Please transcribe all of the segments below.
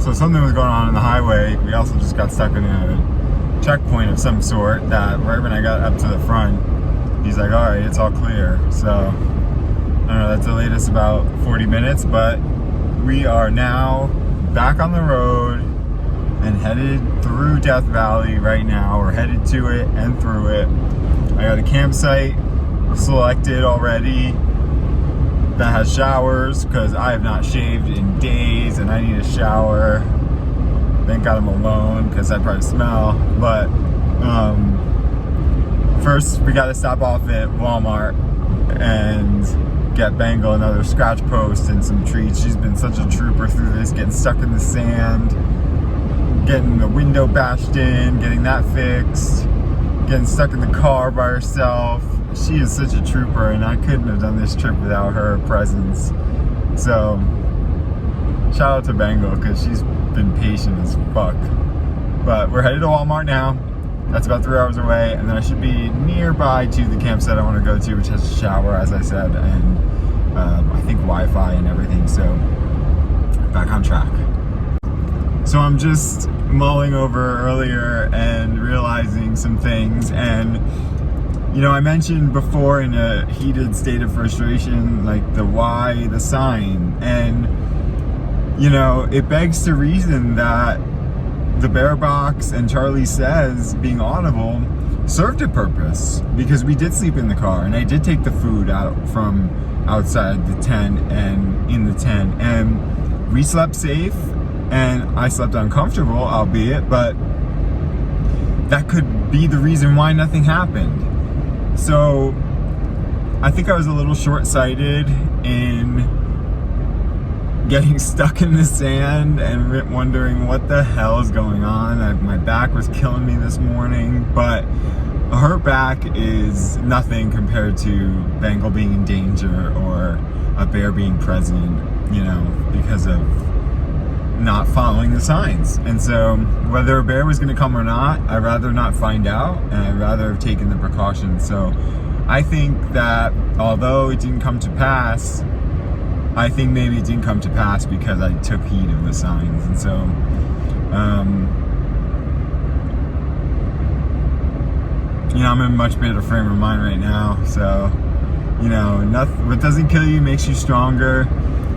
So something was going on the highway. We also just got stuck in a checkpoint of some sort that right when I got up to the front, he's like, all right, it's all clear. So, I don't know, that delayed us about 40 minutes, but we are now back on the road and headed through Death Valley right now. We're headed to it and through it. I got a campsite selected already that has showers because I have not shaved in days and I need a shower. Thank God I'm alone because I probably smell. But first we got to stop off at Walmart and get Bengal another scratch post and some treats. She's been such a trooper through this, getting stuck in the sand, getting the window bashed in, getting that fixed, getting stuck in the car by herself. She is such a trooper, and I couldn't have done this trip without her presence. So, shout out to Bengal, because she's been patient as fuck. But we're headed to Walmart now. That's about 3 hours away, and then I should be nearby to the campsite I want to go to, which has a shower, as I said, and I think Wi-Fi and everything, so back on track. So I'm just mulling over earlier and realizing some things, and you know, I mentioned before in a heated state of frustration, like the why, the sign, and you know, it begs to reason that the bear box and Charlie Says being audible served a purpose, because we did sleep in the car and I did take the food out from outside the tent and in the tent, and we slept safe and I slept uncomfortable, albeit, but that could be the reason why nothing happened. So I think I was a little short-sighted in getting stuck in the sand and wondering what the hell is going on. My back was killing me this morning, but a hurt back is nothing compared to Bengal being in danger or a bear being present, you know, because of not following the signs. And so whether a bear was going to come or not, I'd rather not find out, and I'd rather have taken the precautions. So I think that although it didn't come to pass, I think maybe it didn't come to pass because I took heed of the signs. And so you know, I'm in a much better frame of mind right now. So, you know, what doesn't kill you makes you stronger.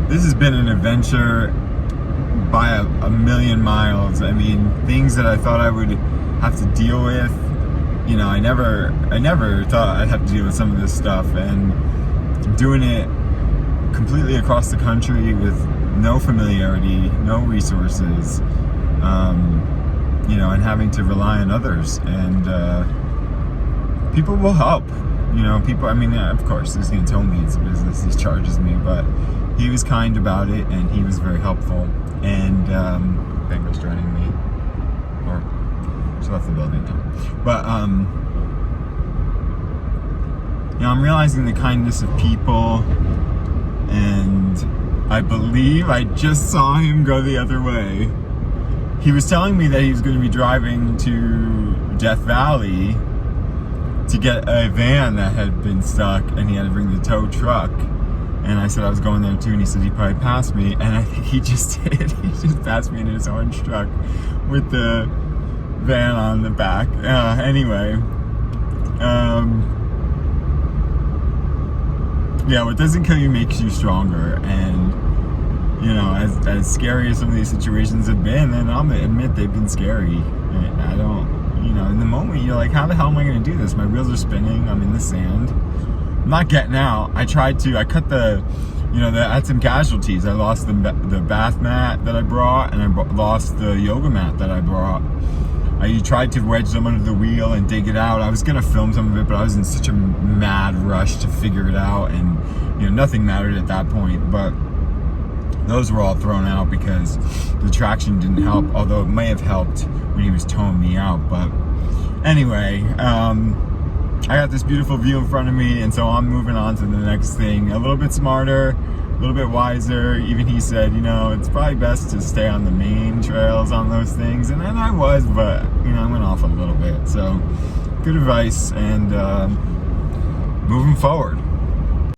This has been an adventure by a million miles. I mean, things that I thought I would have to deal with, you know, I never thought I'd have to deal with some of this stuff, and doing it completely across the country with no familiarity, no resources, you know, and having to rely on others, and people will help, you know, people, I mean, of course, he's gonna tell me it's a business, he charges me, but he was kind about it, and he was very helpful. And Bengal's joining me, or she left the building now. But you know, I'm realizing the kindness of people, and I believe I just saw him go the other way. He was telling me that he was going to be driving to Death Valley to get a van that had been stuck, and he had to bring the tow truck. And I said I was going there too, and he said he probably passed me, and I think he just did. He just passed me in his orange truck with the van on the back. Anyway, yeah, what doesn't kill you makes you stronger, and you know, as scary as some of these situations have been, and I'll admit they've been scary. And I don't, you know, in the moment you're like, how the hell am I going to do this? My wheels are spinning. I'm in the sand. I'm not getting out. I cut the, you know, I had some casualties. I lost the bath mat that I brought, and I lost the yoga mat that I brought. I tried to wedge them under the wheel and dig it out. I was gonna film some of it, but I was in such a mad rush to figure it out, and you know, nothing mattered at that point. But those were all thrown out because the traction didn't help, although it may have helped when he was towing me out. But anyway, I got this beautiful view in front of me, and so I'm moving on to the next thing. A little bit smarter, a little bit wiser. Even he said, you know, it's probably best to stay on the main trails on those things. And then I was, but, you know, I went off a little bit. So, good advice, and moving forward.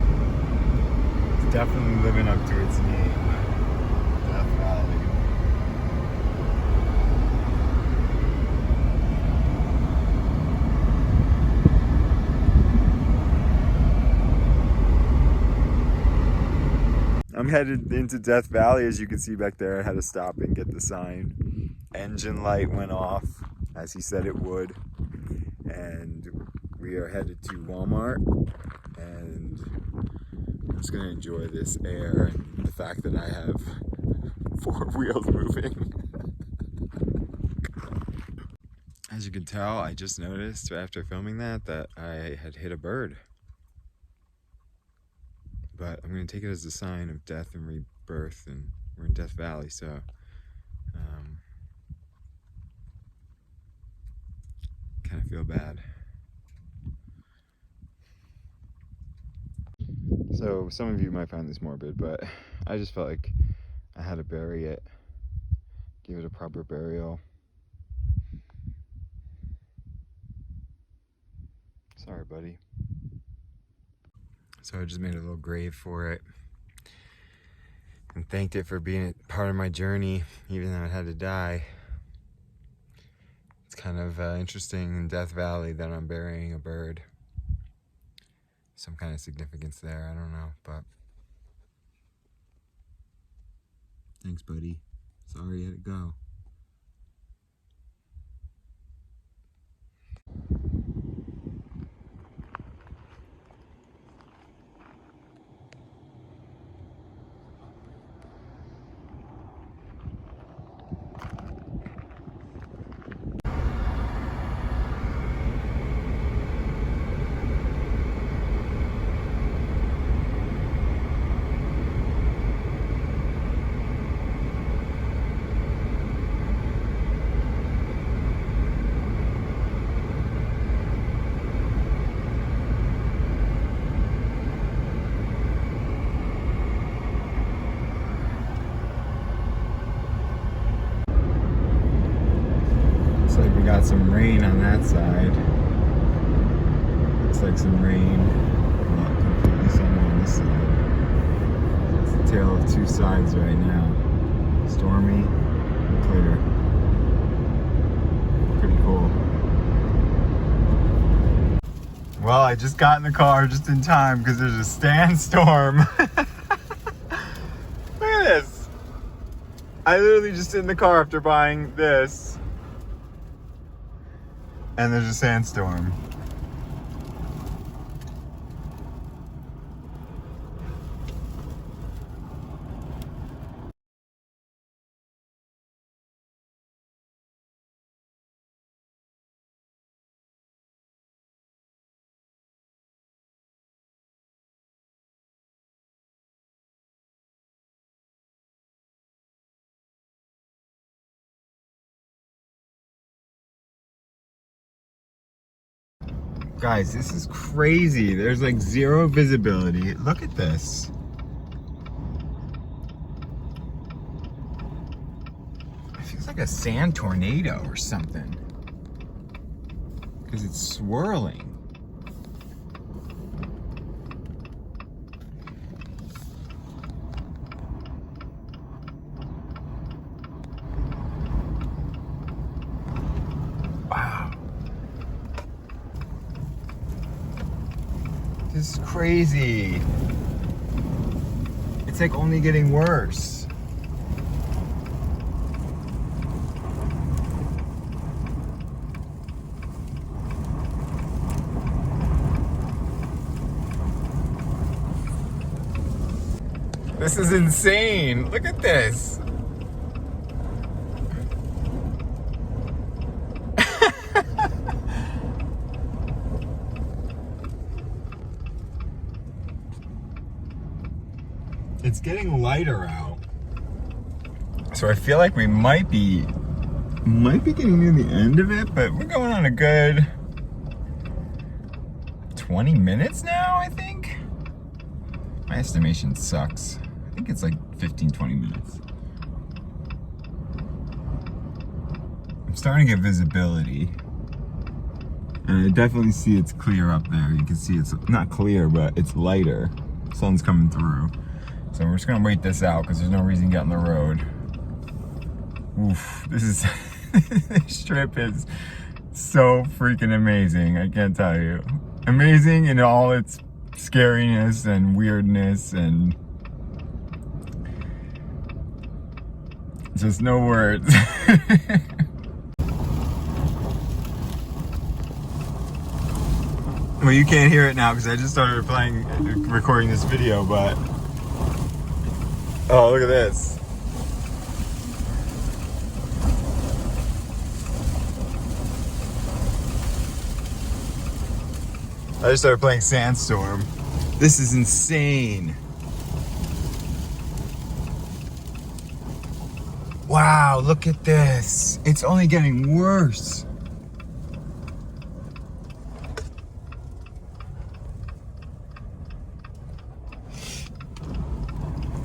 It's definitely living up to its name. Death Valley. I'm headed into Death Valley. As you can see back there, I had to stop and get the sign. Engine light went off, as he said it would. And we are headed to Walmart. And I'm just gonna enjoy this air and the fact that I have 4 wheels moving. As you can tell, I just noticed after filming that I had hit a bird. But I'm going to take it as a sign of death and rebirth, and we're in Death Valley, so kind of feel bad. So some of you might find this morbid, but I just felt like I had to bury it, give it a proper burial. Sorry, buddy. So I just made a little grave for it and thanked it for being a part of my journey, even though it had to die. It's kind of interesting in Death Valley that I'm burying a bird. Some kind of significance there, I don't know, but thanks, buddy. Sorry you had to go. Got some rain on that side. Looks like some rain. Not completely sunny on this side. It's the tale of two sides right now. Stormy, clear. Pretty cool. Well, I just got in the car just in time because there's a sandstorm. Look at this. I literally just in the car after buying this. And there's a sandstorm. Guys, this is crazy. There's like zero visibility. Look at this. It feels like a sand tornado or something. Because it's swirling. Wow. This is crazy. It's like only getting worse. This is insane. Look at this. It's getting lighter out. So I feel like we might be getting near the end of it, but we're going on a good 20 minutes now, I think. My estimation sucks. I think it's like 15, 20 minutes. I'm starting to get visibility. And I definitely see it's clear up there. You can see it's not clear, but it's lighter. Sun's coming through. So we're just gonna wait this out because there's no reason to get on the road. Oof, this is, this trip is so freaking amazing, I can't tell you. Amazing in all its scariness and weirdness and Just no words. Well, you can't hear it now because I just started recording this video, but oh, look at this. I just started playing Sandstorm. This is insane. Wow, look at this. It's only getting worse.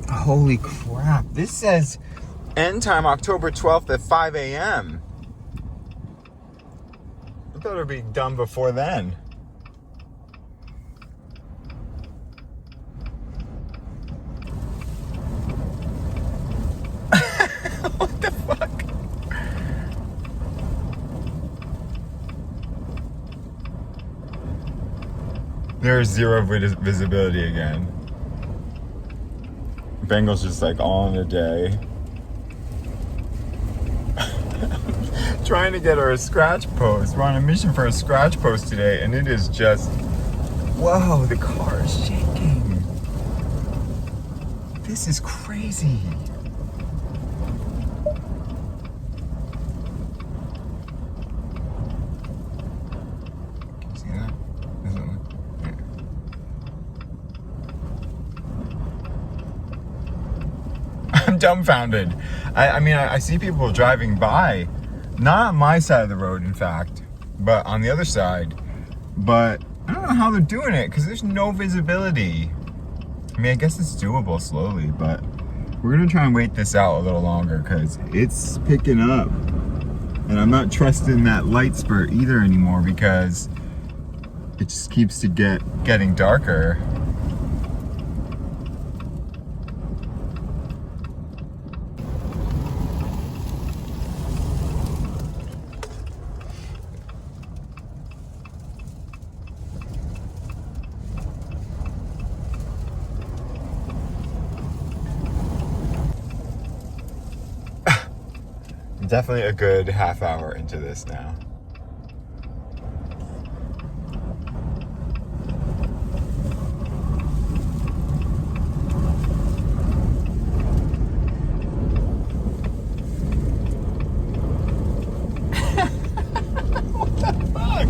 Holy crap. This says end time October 12th at 5 a.m. I thought it would be done before then. What the fuck? There's zero visibility again. Bengal's just like all in a day. Trying to get her a scratch post. We're on a mission for a scratch post today, and it is just, whoa, the car is shaking. This is crazy. Can you see that? I'm dumbfounded. I mean, I see people driving by, not on my side of the road, in fact, but on the other side. But I don't know how they're doing it because there's no visibility. I mean, I guess it's doable slowly, but we're gonna try and wait this out a little longer because it's picking up. And I'm not trusting that light spurt either anymore because it just keeps getting darker. Definitely a good half hour into this now. What the fuck?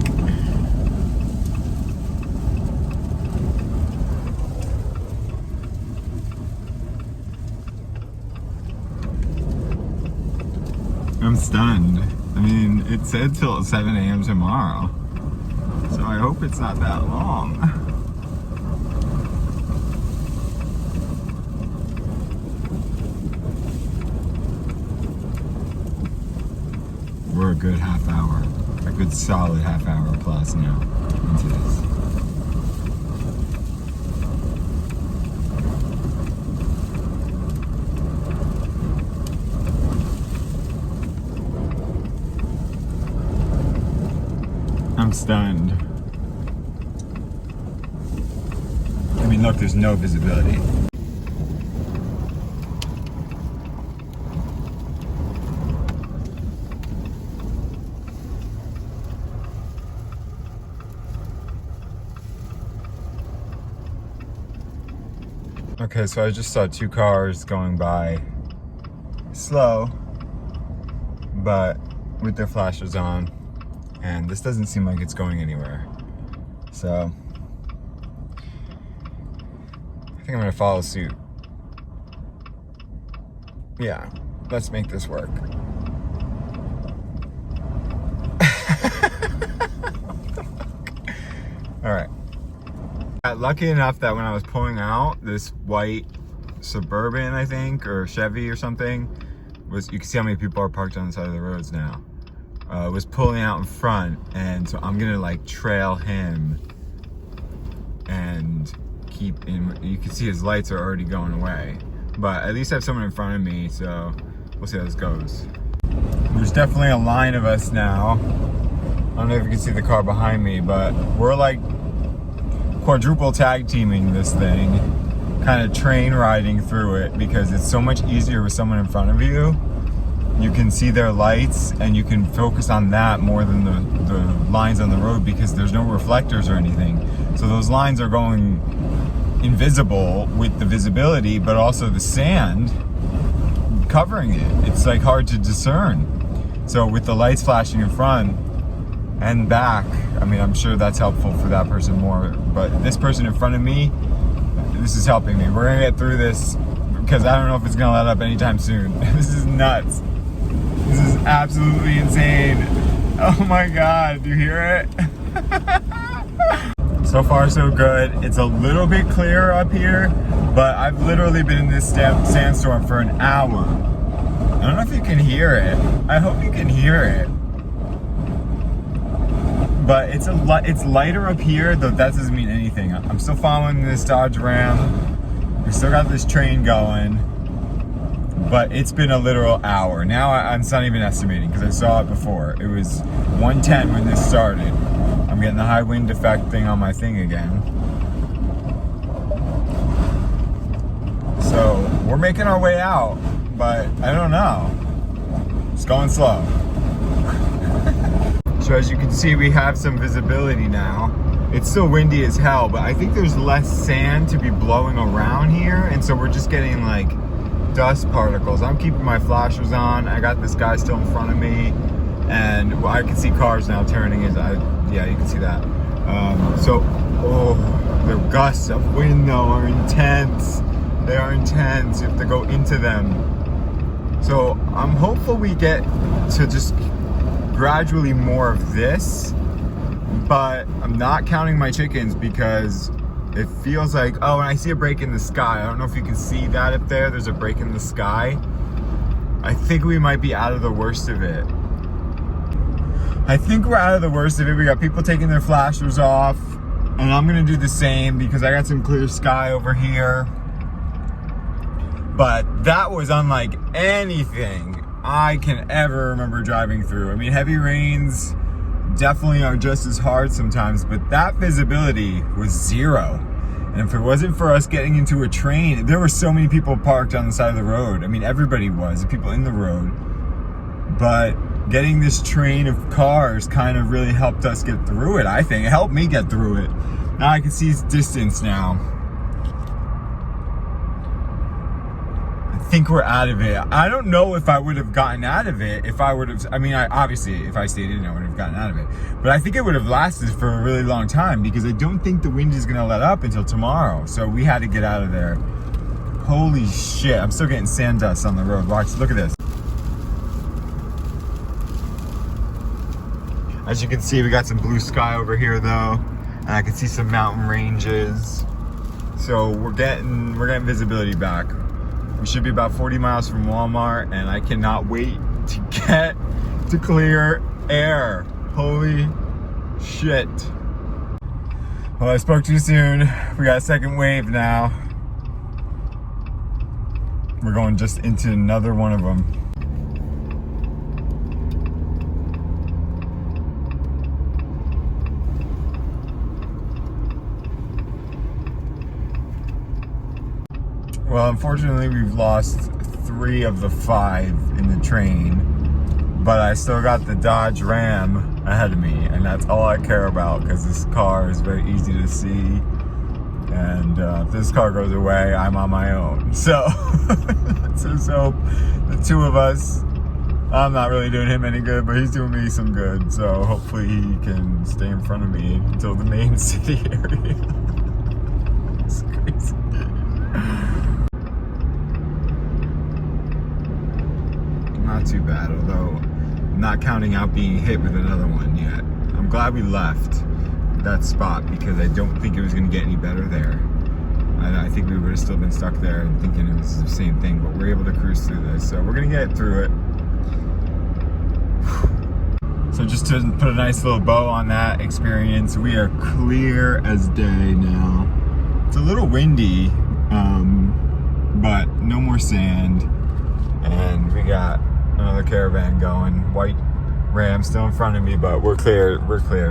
I'm stunned. I mean, it said till 7 a.m. tomorrow, so I hope it's not that long. We're a good half hour, a good solid half hour plus now into this. I'm stunned. I mean, look, there's no visibility. Okay, so I just saw two cars going by slow, but with their flashers on. And this doesn't seem like it's going anywhere. So I think I'm gonna follow suit. Yeah, let's make this work. All right. Lucky enough that when I was pulling out, this white Suburban, I think, or Chevy or something, you can see how many people are parked on the side of the roads now. Was pulling out in front, and so I'm gonna like trail him and keep in. You can see his lights are already going away, but at least I have someone in front of me, so we'll see how this goes. There's definitely a line of us now. I don't know if you can see the car behind me, but we're like quadruple tag teaming this thing, kind of train riding through it because it's so much easier with someone in front of you you can see their lights and you can focus on that more than the lines on the road, because there's no reflectors or anything. So those lines are going invisible with the visibility, but also the sand covering it. It's like hard to discern. So with the lights flashing in front and back, I mean, I'm sure that's helpful for that person more, but this person in front of me, this is helping me. We're gonna get through this, because I don't know if it's gonna let up anytime soon. This is nuts. This is absolutely insane. Oh my God, do you hear it? So far so good. It's a little bit clearer up here, but I've literally been in this sandstorm for an hour. I don't know if you can hear it. I hope you can hear it. But it's lighter up here, though that doesn't mean anything. I'm still following this Dodge Ram. We still got this train going, but it's been a literal hour. Now I'm not even estimating, because I saw it before. It was 110 when this started. I'm getting the high wind effect thing on my thing again. So we're making our way out, but I don't know. It's going slow. So as you can see, we have some visibility now. It's still windy as hell, but I think there's less sand to be blowing around here, and so we're just getting like dust particles. I'm keeping my flashers on. I got this guy still in front of me, and well, I can see cars now turning. Yeah, you can see that. The gusts of wind though are intense. They are intense. You have to go into them. So I'm hopeful we get to just gradually more of this, but I'm not counting my chickens, because it feels like, oh, and I see a break in the sky. I don't know if you can see that up there. There's a break in the sky. I think we might be out of the worst of it. I think we're out of the worst of it. We got people taking their flashers off, and I'm gonna do the same because I got some clear sky over here. But that was unlike anything I can ever remember driving through. I mean, heavy rains definitely are just as hard sometimes, but that visibility was zero. And if it wasn't for us getting into a train, there were so many people parked on the side of the road. I mean, everybody was, the people in the road. But getting this train of cars kind of really helped us get through it, I think. It helped me get through it. Now I can see distance now. I think we're out of it. I don't know if I would have gotten out of it if I would have, obviously if I stayed in, I would have gotten out of it. But I think it would have lasted for a really long time, because I don't think the wind is gonna let up until tomorrow. So we had to get out of there. Holy shit, I'm still getting sand dust on the road. Watch, look at this. As you can see, we got some blue sky over here though, and I can see some mountain ranges. So we're getting visibility back. We should be about 40 miles from Walmart, and I cannot wait to get to clear air. Holy shit. Well, I spoke too soon. We got a second wave now. We're going just into another one of them. Well, unfortunately, we've lost 3 of the 5 in the train, but I still got the Dodge Ram ahead of me, and that's all I care about, because this car is very easy to see, and if this car goes away, I'm on my own. So, so the 2 of us, I'm not really doing him any good, but he's doing me some good, so hopefully he can stay in front of me until the main city area. It's crazy. Not too bad, although I'm not counting out being hit with another one yet. I'm glad we left that spot, because I don't think it was going to get any better there. I think we would have still been stuck there and thinking it was the same thing, but we're able to cruise through this, so we're going to get through it. So just to put a nice little bow on that experience, we are clear as day now. It's a little windy, but no more sand, and we got another caravan going. White Ram still in front of me, but we're clear,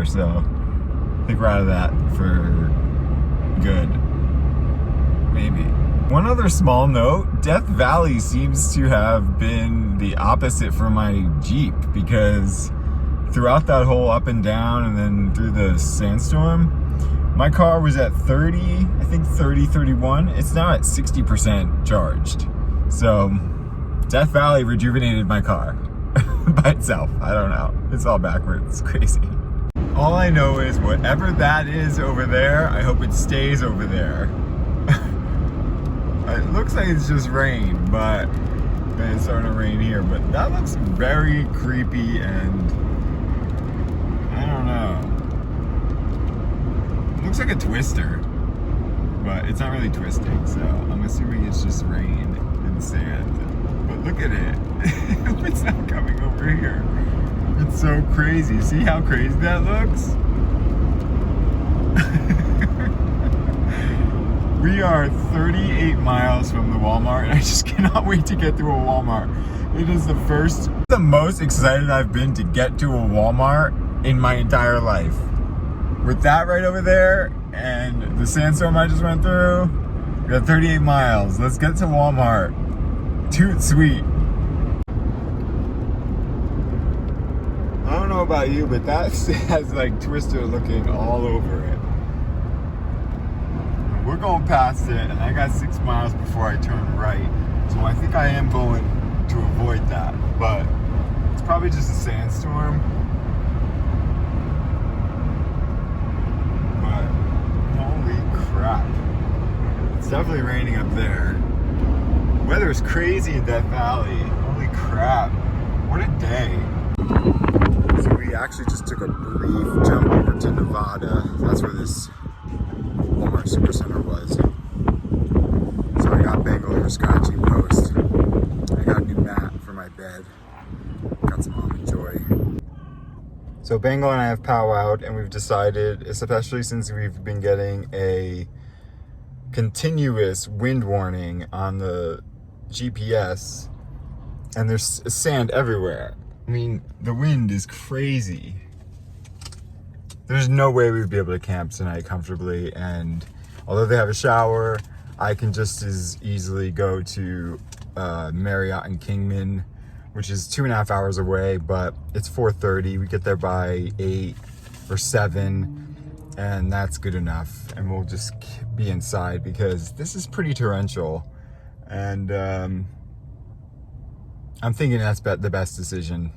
so I think we're out of that for good. Maybe. One other small note, Death Valley seems to have been the opposite for my Jeep, because throughout that whole up and down and then through the Sandstorm, my car was at 30, I think 30, 31. It's now at 60% charged. So Death Valley rejuvenated my car by itself. I don't know. It's all backwards. It's crazy. All I know is whatever that is over there, I hope it stays over there. It looks like it's just rain, but it's starting to rain here. But that looks very creepy, and I don't know. It looks like a twister, but it's not really twisting, so I'm assuming it's just rain and sand. But look at it. It's not coming over here. It's so crazy. See how crazy that looks? We are 38 miles from the Walmart, and I just cannot wait to get to a Walmart. It is the most excited I've been to get to a Walmart in my entire life. With that right over there, and the Sandstorm I just went through, we got 38 miles. Let's get to Walmart. Toot sweet. I don't know about you, but that has like Twister looking all over it. We're going past it, and I got 6 miles before I turn right. So I think I am going to avoid that, but it's probably just a sandstorm. But holy crap. It's definitely raining up there. Weather is crazy in Death Valley. Holy crap. What a day. So we actually just took a brief jump over to Nevada. That's where this Walmart Supercenter was. So I got Bengal her scratching post. I got a new mat for my bed. Got some almond joy. So Bengal and I have powwowed, and we've decided, especially since we've been getting a continuous wind warning on the GPS, and there's sand everywhere. I mean, the wind is crazy. There's no way we'd be able to camp tonight comfortably, and although they have a shower, I can just as easily go to Marriott in Kingman, which is 2.5 hours away, but it's 4:30. We get there by 8 or 7, and that's good enough, and we'll just be inside because this is pretty torrential, and I'm thinking that's the best decision.